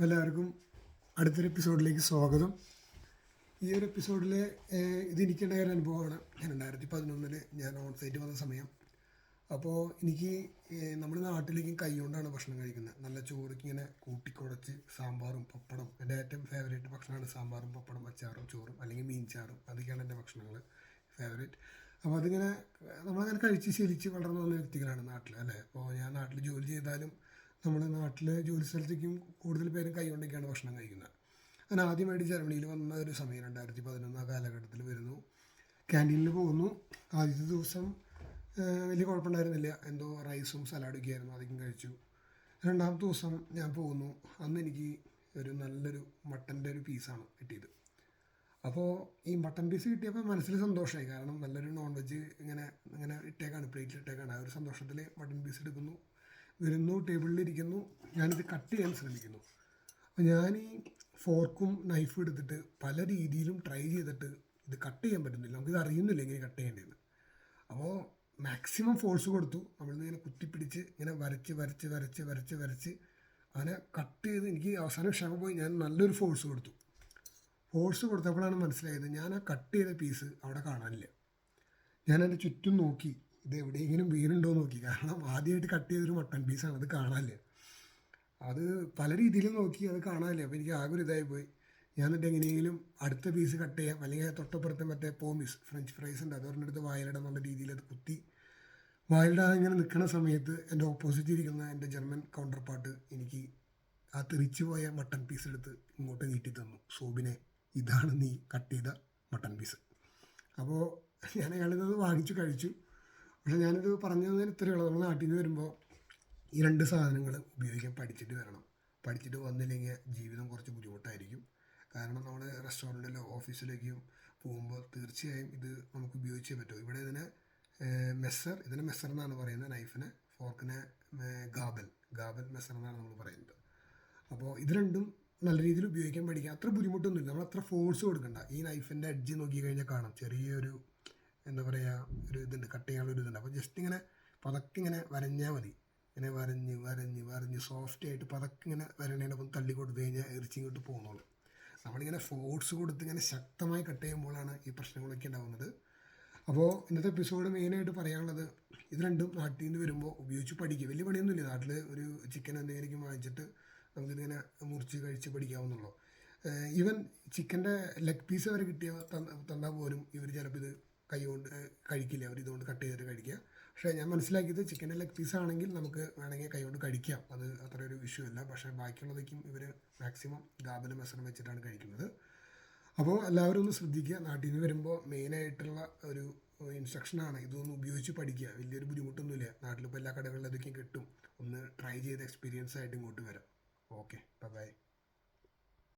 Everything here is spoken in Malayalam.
എല്ലാവർക്കും അടുത്തൊരു എപ്പിസോഡിലേക്ക് സ്വാഗതം. ഈ ഒരു എപ്പിസോഡിൽ ഇതെനിക്കുണ്ടായ ഒരു അനുഭവമാണ്. ഞാൻ 2011 ഞാൻ ഓൺ സൈറ്റ് വന്ന സമയം. അപ്പോൾ എനിക്ക് നമ്മുടെ നാട്ടിലേക്കും കൈ കൊണ്ടാണ് ഭക്ഷണം കഴിക്കുന്നത്. നല്ല ചോറിക്ക് ഇങ്ങനെ കൂട്ടിക്കുടച്ച് സാമ്പാറും പപ്പടം, എൻ്റെ ഏറ്റവും ഫേവറേറ്റ് ഭക്ഷണമാണ് സാമ്പാറും പപ്പടം, അച്ചാറും ചോറും അല്ലെങ്കിൽ മീൻ ചാറും. അതൊക്കെയാണ് എൻ്റെ ഭക്ഷണങ്ങൾ ഫേവറേറ്റ്. അപ്പോൾ അതിങ്ങനെ നമ്മളങ്ങനെ കഴിച്ച് ശീലിച്ച് വളർന്നു വന്ന വ്യക്തികളാണ് നാട്ടിൽ, അല്ലേ? അപ്പോൾ ഞാൻ നാട്ടിൽ ജോലി ചെയ്താലും നമ്മുടെ നാട്ടിൽ ജോലി സ്ഥലത്തേക്കും കൂടുതൽ പേരും കൈ കൊണ്ടൊക്കെയാണ് ഭക്ഷണം കഴിക്കുന്നത്. ഞാൻ ആദ്യമായിട്ട് ജർമ്മനിയിൽ വന്ന ഒരു സമയം 2011 കാലഘട്ടത്തിൽ വരുന്നു. ക്യാൻറ്റീനിൽ പോകുന്നു. ആദ്യത്തെ ദിവസം വലിയ കുഴപ്പമുണ്ടായിരുന്നില്ല. എന്തോ റൈസും സലാഡൊക്കെ ആയിരുന്നു, അതൊക്കെ കഴിച്ചു. രണ്ടാമത്തെ ദിവസം ഞാൻ പോകുന്നു. അന്ന് എനിക്ക് നല്ലൊരു മട്ടൻ്റെ ഒരു പീസാണ് കിട്ടിയത്. അപ്പോൾ ഈ മട്ടൻ പീസ് കിട്ടിയപ്പോൾ മനസ്സിൽ സന്തോഷമായി. കാരണം നല്ലൊരു നോൺ വെജ് ഇങ്ങനെ ഇട്ടേക്കാണ്, പ്ലേറ്റിൽ ഇട്ടേക്കാണ്. ആ ഒരു സന്തോഷത്തിൽ മട്ടൻ പീസ് എടുക്കുന്നു, വരുന്നു, ടേബിളിലിരിക്കുന്നു. ഞാനിത് കട്ട് ചെയ്യാൻ ശ്രമിക്കുന്നു. അപ്പോൾ ഞാൻ ഈ ഫോർക്കും നൈഫും എടുത്തിട്ട് പല രീതിയിലും ട്രൈ ചെയ്തിട്ട് ഇത് കട്ട് ചെയ്യാൻ പറ്റുന്നില്ല. നമുക്കിത് അറിയുന്നില്ല എങ്ങനെ കട്ട് ചെയ്യേണ്ടതെന്ന്. അപ്പോൾ മാക്സിമം ഫോഴ്സ് കൊടുത്തു. നമ്മളിങ്ങനെ കുത്തിപ്പിടിച്ച് ഇങ്ങനെ വരച്ച് അങ്ങനെ കട്ട് ചെയ്ത് എനിക്ക് അവസാനം ക്ഷമ പോയി. ഞാൻ നല്ലൊരു ഫോഴ്സ് കൊടുത്തപ്പോഴാണ് മനസ്സിലായത് ഞാൻ ആ കട്ട് ചെയ്ത പീസ് അവിടെ കാണാനില്ല. ഞാൻ എൻ്റെ ചുറ്റും നോക്കി, ഇത് എവിടെയെങ്കിലും വീണുണ്ടോ നോക്കി. കാരണം ആദ്യമായിട്ട് കട്ട് ചെയ്തൊരു മട്ടൺ പീസാണ്, അത് കാണാനില്ല. അത് പല രീതിയിലും നോക്കി, അത് കാണാനില്ല. അപ്പോൾ എനിക്ക് ആകെ ഒരു ഇതായി പോയി. ഞാൻ എന്നിട്ട് എങ്ങനെയെങ്കിലും അടുത്ത പീസ് കട്ട് ചെയ്യാം, അല്ലെങ്കിൽ തൊട്ടപ്പുറത്തെ മറ്റേ പോമിസ് ഫ്രഞ്ച് ഫ്രൈസ് ഉണ്ട്, അതൊരെടുത്ത് വായിലിടാൻ എന്നുള്ള രീതിയിൽ അത് കുത്തി വായിലിടാതെ ഇങ്ങനെ നിൽക്കുന്ന സമയത്ത് എൻ്റെ ഓപ്പോസിറ്റ് ഇരിക്കുന്ന എൻ്റെ ജർമ്മൻ കൗണ്ടർ പാർട്ട് എനിക്ക് ആ തെറിച്ചു പോയ മട്ടൺ പീസ് എടുത്ത് ഇങ്ങോട്ട് നീട്ടി തന്നു. സോബിനെ, ഇതാണ് നീ കട്ട് ചെയ്ത മട്ടൺ പീസ്. അപ്പോൾ ഞാൻ അയാളിത് വാങ്ങിച്ചു കഴിച്ചു. പക്ഷേ ഞാനിത് പറഞ്ഞു തന്നതിന് ഇത്രയേ ഉള്ളൂ. നമ്മൾ നാട്ടിൽ നിന്ന് വരുമ്പോൾ ഈ രണ്ട് സാധനങ്ങൾ ഉപയോഗിക്കാൻ പഠിച്ചിട്ട് വരണം. പഠിച്ചിട്ട് വന്നില്ലെങ്കിൽ ജീവിതം കുറച്ച് ബുദ്ധിമുട്ടായിരിക്കും. കാരണം നമ്മൾ റെസ്റ്റോറൻറ്റിലോ ഓഫീസിലേക്കും പോകുമ്പോൾ തീർച്ചയായും ഇത് നമുക്ക് ഉപയോഗിച്ചേ പറ്റൂ. ഇവിടെ ഇതിനെ മെസ്സർ എന്നാണ് പറയുന്നത്. നൈഫിനെ, ഫോർക്കിനെ ഗാബൽ മെസ്സർ എന്നാണ് നമ്മൾ പറയുന്നത്. അപ്പോൾ ഇത് രണ്ടും നല്ല രീതിയിൽ ഉപയോഗിക്കാൻ പഠിക്കുക. അത്ര ബുദ്ധിമുട്ടൊന്നുമില്ല, നമ്മൾ അത്ര ഫോഴ്സ് കൊടുക്കണ്ട. ഈ നൈഫിൻ്റെ എഡ്ജ് നോക്കി കഴിഞ്ഞാൽ കാണാം ചെറിയൊരു എന്താ പറയുക, ഒരു ഇതുണ്ട്, കട്ട് ചെയ്യാനുള്ള ഒരു ഇതുണ്ട്. അപ്പോൾ ജസ്റ്റ് ഇങ്ങനെ പതക്കെ ഇങ്ങനെ വരഞ്ഞാൽ മതി. ഇങ്ങനെ വരഞ്ഞ് സോഫ്റ്റ് ആയിട്ട് പതക്കെ ഇങ്ങനെ വരണേനൊപ്പം തള്ളി കൊടുത്തു കഴിഞ്ഞാൽ ഇറച്ചി ഇങ്ങോട്ട് പോകുന്നുള്ളൂ. നമ്മളിങ്ങനെ ഫോഴ്സ് കൊടുത്ത് ഇങ്ങനെ ശക്തമായി കട്ട് ചെയ്യുമ്പോഴാണ് ഈ പ്രശ്നങ്ങളൊക്കെ ഉണ്ടാകുന്നത്. അപ്പോൾ ഇന്നത്തെ എപ്പിസോഡ് മെയിനായിട്ട് പറയാനുള്ളത്, ഇത് രണ്ടും നാട്ടിൽ നിന്ന് വരുമ്പോൾ ഉപയോഗിച്ച് പഠിക്കുക. വലിയ പണിയൊന്നുമില്ല. നാട്ടിൽ ഒരു ചിക്കൻ എന്തെങ്കിലും വാങ്ങിച്ചിട്ട് നമുക്കിതിങ്ങനെ മുറിച്ച് കഴിച്ച് പഠിക്കാവുന്നുള്ളൂ. ഈവൻ ചിക്കൻ്റെ ലെഗ് പീസ് വരെ തന്നാൽ പോലും ഇവർ ചിലപ്പോൾ ഇത് കൈകൊണ്ട് കഴിക്കില്ല, അവർ ഇതുകൊണ്ട് കട്ട് ചെയ്തിട്ട് കഴിക്കുക. പക്ഷേ ഞാൻ മനസ്സിലാക്കിയത് ചിക്കൻ്റെ ലെഗ് പീസ് ആണെങ്കിൽ നമുക്ക് വേണമെങ്കിൽ കൈകൊണ്ട് കഴിക്കാം, അത് അത്ര ഒരു ഇഷ്യൂ അല്ല. പക്ഷേ ബാക്കിയുള്ളതൊക്കെയും ഇവർ മാക്സിമം ഗാബലും മെസ്സറും വെച്ചിട്ടാണ് കഴിക്കുന്നത്. അപ്പോൾ എല്ലാവരും ഒന്ന് ശ്രദ്ധിക്കുക. നാട്ടിൽ നിന്ന് വരുമ്പോൾ മെയിനായിട്ടുള്ള ഒരു ഇൻസ്ട്രക്ഷനാണ്, ഇതൊന്ന് ഉപയോഗിച്ച് പഠിക്കുക. വലിയൊരു ബുദ്ധിമുട്ടൊന്നുമില്ല. നാട്ടിലിപ്പോൾ എല്ലാ കടകളിലും അതൊക്കെ കിട്ടും. ഒന്ന് ട്രൈ ചെയ്ത് എക്സ്പീരിയൻസ് ആയിട്ട് ഇങ്ങോട്ട് വരാം. Okay, by.